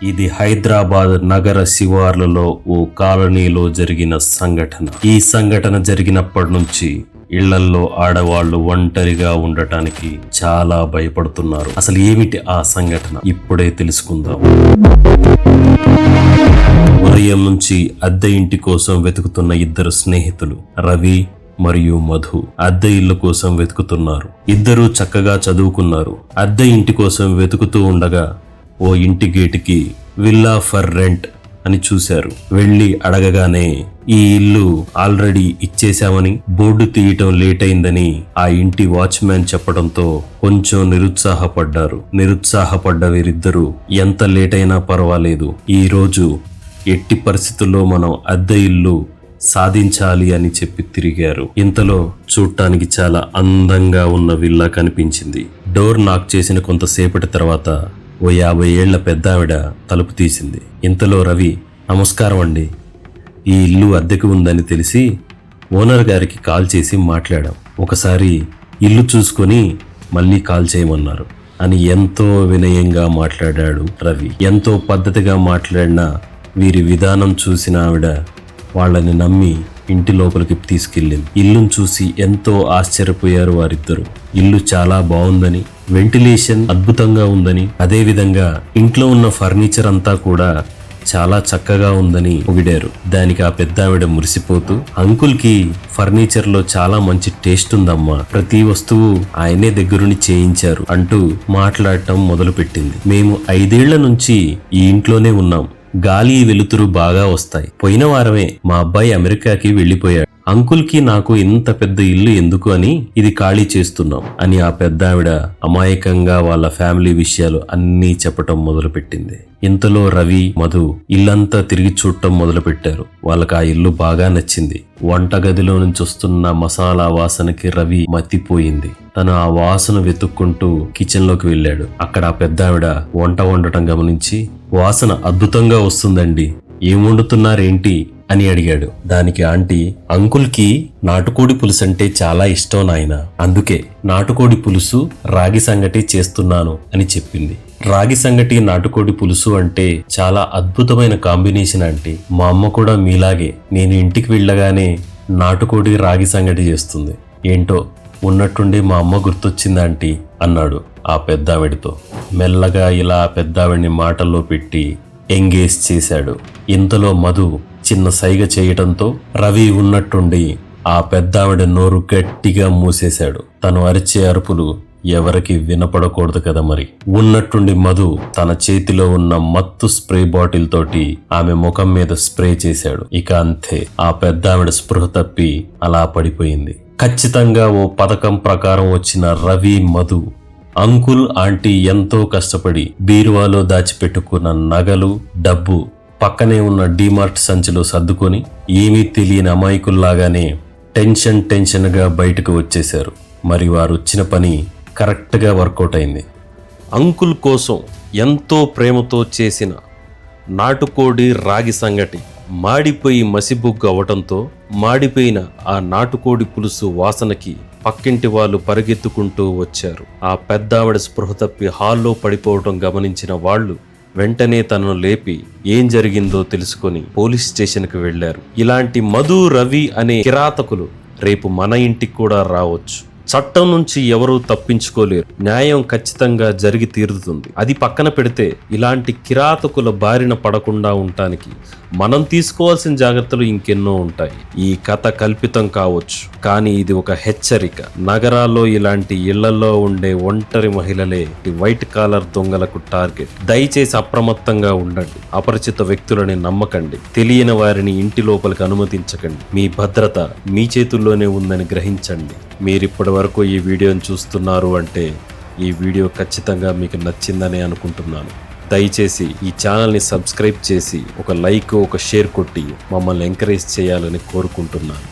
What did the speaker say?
ఇది హైదరాబాద్ నగర శివార్లలో ఓ కాలనీలో జరిగిన సంఘటన. ఈ సంఘటన జరిగినప్పటి నుంచి ఇళ్లల్లో ఆడవాళ్లు ఒంటరిగా ఉండటానికి చాలా భయపడుతున్నారు. అసలు ఏమిటి ఆ సంఘటన ఇప్పుడే తెలుసుకుందాం. ఉదయం నుంచి అద్దె ఇంటి కోసం వెతుకుతున్న ఇద్దరు స్నేహితులు రవి మరియు మధు అద్దె ఇల్లు కోసం వెతుకుతున్నారు. ఇద్దరూ చక్కగా చదువుకున్నారు. అద్దె ఇంటి కోసం వెతుకుతూ ఉండగా ఓ ఇంటి గేటుకి విల్లా ఫర్ రెంట్ అని చూశారు. వెళ్లి అడగగానే ఈ ఇల్లు ఆల్రెడీ ఇచ్చేశామని, బోర్డు తీయటం లేట్ అయిందని ఆ ఇంటి వాచ్మ్యాన్ చెప్పడంతో కొంచెం నిరుత్సాహపడ్డ వీరిద్దరూ ఎంత లేట్ అయినా పర్వాలేదు, ఈ రోజు ఎట్టి పరిస్థితుల్లో మనం అద్దె ఇల్లు సాధించాలి అని చెప్పి తిరిగారు. ఇంతలో చూడటానికి చాలా అందంగా ఉన్న విల్లా కనిపించింది. డోర్ నాక్ చేసిన కొంతసేపటి తర్వాత ఓ 50 ఏళ్ల పెద్దావిడ తలుపు తీసింది. ఇంతలో రవి, నమస్కారం అండి, ఈ ఇల్లు అద్దెకు ఉందని తెలిసి ఓనర్ గారికి కాల్ చేసి మాట్లాడాం. ఒకసారి ఇల్లు చూసుకొని మళ్ళీ కాల్ చేయమన్నారు అని ఎంతో వినయంగా మాట్లాడాడు రవి. ఎంతో పద్ధతిగా మాట్లాడిన వీరి విధానం చూసిన ఆవిడ వాళ్ళని నమ్మి ఇంటి లోపలికి తీసుకెళ్ళింది. ఇల్లును చూసి ఎంతో ఆశ్చర్యపోయారు వారిద్దరు. ఇల్లు చాలా బాగుందని, వెంటిలేషన్ అద్భుతంగా ఉందని, అదే విధంగా ఇంట్లో ఉన్న ఫర్నిచర్ అంతా కూడా చాలా చక్కగా ఉందని పొగిడారు. దానికి ఆ పెద్దావిడ మురిసిపోతూ, అంకుల్ కి ఫర్నిచర్ లో చాలా మంచి టేస్ట్ ఉందమ్మా, ప్రతి వస్తువు ఆయనే దగ్గరుండి చేయించారు అంటూ మాట్లాడటం మొదలు పెట్టింది. మేము 5 ఏళ్ల నుంచి ఈ ఇంట్లోనే ఉన్నాం. గాలి వెలుతురు బాగా వస్తాయి. పోయిన వారమే మా అబ్బాయి అమెరికాకి వెళ్లిపోయాడు. అంకుల్ కి నాకు ఇంత పెద్ద ఇల్లు ఎందుకు అని ఇది ఖాళీ చేస్తున్నాం అని ఆ పెద్దావిడ అమాయకంగా వాళ్ళ ఫ్యామిలీ విషయాలు అన్నీ చెప్పటం మొదలు పెట్టింది. ఇంతలో రవి మధు ఇల్లంతా తిరిగి చూడటం మొదలు పెట్టారు. వాళ్ళకి ఆ ఇల్లు బాగా నచ్చింది. వంటగదిలో నుంచి వస్తున్న మసాలా వాసనకి రవి మతిపోయింది. తను ఆ వాసన వెతుక్కుంటూ కిచెన్ లోకి వెళ్ళాడు. అక్కడ ఆ పెద్దావిడ వంట వండటం గమనించి, వాసన అద్భుతంగా వస్తుందండి, ఏం వండుతున్నారేంటి అని అడిగాడు. దానికి ఆంటీ, అంకుల్ కి నాటుకోడి పులుసు అంటే చాలా ఇష్టం నాయన, అందుకే నాటుకోడి పులుసు రాగి సంగటి చేస్తున్నాను అని చెప్పింది. రాగి సంగటి నాటుకోడి పులుసు అంటే చాలా అద్భుతమైన కాంబినేషన్ ఆంటీ. మా అమ్మ కూడా మీలాగే నేను ఇంటికి వెళ్ళగానే నాటుకోడి రాగి సంగటి చేస్తుంది. ఏంటో ఉన్నట్టుండి మా అమ్మ గుర్తొచ్చింది ఆంటీ అన్నాడు ఆ పెద్దావిడితో. మెల్లగా ఇలా పెద్దావిడిని మాటల్లో పెట్టి ఎంగేజ్ చేశాడు. ఇంతలో మధు చిన్న సైగ చేయటంతో రవి ఉన్నట్టుండి ఆ పెద్దావిడ నోరు గట్టిగా మూసేశాడు. తను అరిచే అరుపులు ఎవరికి వినపడకూడదు కదా మరి. ఉన్నట్టుండి మధు తన చేతిలో ఉన్న మత్తు స్ప్రే బాటిల్ తోటి ఆమె ముఖం మీద స్ప్రే చేశాడు. ఇక అంతే, ఆ పెద్దావిడ స్పృహ తప్పి అలా పడిపోయింది. ఖచ్చితంగా ఓ పథకం ప్రకారం వచ్చిన రవి మధు అంకుల్ ఆంటీ ఎంతో కష్టపడి బీరువాలో దాచిపెట్టుకున్న నగలు డబ్బు పక్కనే ఉన్న డీమార్ట్ సంచిలో సర్దుకొని ఏమీ తెలియని అమాయకుల్లాగానే టెన్షన్ గా బయటకు వచ్చేశారు. మరి వారు వచ్చిన పని కరెక్ట్ గా వర్కౌట్ అయింది. అంకుల్ కోసం ఎంతో ప్రేమతో చేసిన నాటుకోడి రాగి సంగటి మాడిపోయి మసిబుగ్గు అవటంతో మాడిపోయిన ఆ నాటుకోడి పులుసు వాసనకి పక్కింటి వాళ్ళు పరిగెత్తుకుంటూ వచ్చారు. ఆ పెద్దావిడ స్పృహ తప్పి హాల్లో పడిపోవటం గమనించిన వాళ్ళు వెంటనే తనను లేపి ఏం జరిగిందో తెలుసుకొని పోలీస్ స్టేషన్కి వెళ్లారు. ఇలాంటి మధు రవి అనే కిరాతకులు రేపు మన ఇంటికి కూడా రావచ్చు. చట్టం నుంచి ఎవరూ తప్పించుకోలేరు. న్యాయం ఖచ్చితంగా జరిగి తీరుతుంది. అది పక్కన పెడితే ఇలాంటి కిరాతకుల బారిన పడకుండా ఉండటానికి మనం తీసుకోవాల్సిన జాగ్రత్తలు ఇంకెన్నో ఉంటాయి. ఈ కథ కల్పితం కావచ్చు, కానీ ఇది ఒక హెచ్చరిక. నగరాల్లో ఇలాంటి ఇళ్లలో ఉండే ఒంటరి మహిళలే వైట్ కాలర్ దొంగలకు టార్గెట్. దయచేసి అప్రమత్తంగా ఉండండి. అపరిచిత వ్యక్తులని నమ్మకండి. తెలియని వారిని ఇంటి లోపలికి అనుమతించకండి. మీ భద్రత మీ చేతుల్లోనే ఉందని గ్రహించండి. మీరిప్పటి వరకు ఈ వీడియోని చూస్తున్నారు అంటే ఈ వీడియో ఖచ్చితంగా మీకు నచ్చిందని అనుకుంటున్నాను. దయచేసి ఈ ఛానల్ని సబ్స్క్రైబ్ చేసి ఒక లైక్ ఒక షేర్ కొట్టి మమ్మల్ని ఎంకరేజ్ చేయాలని కోరుకుంటున్నాను.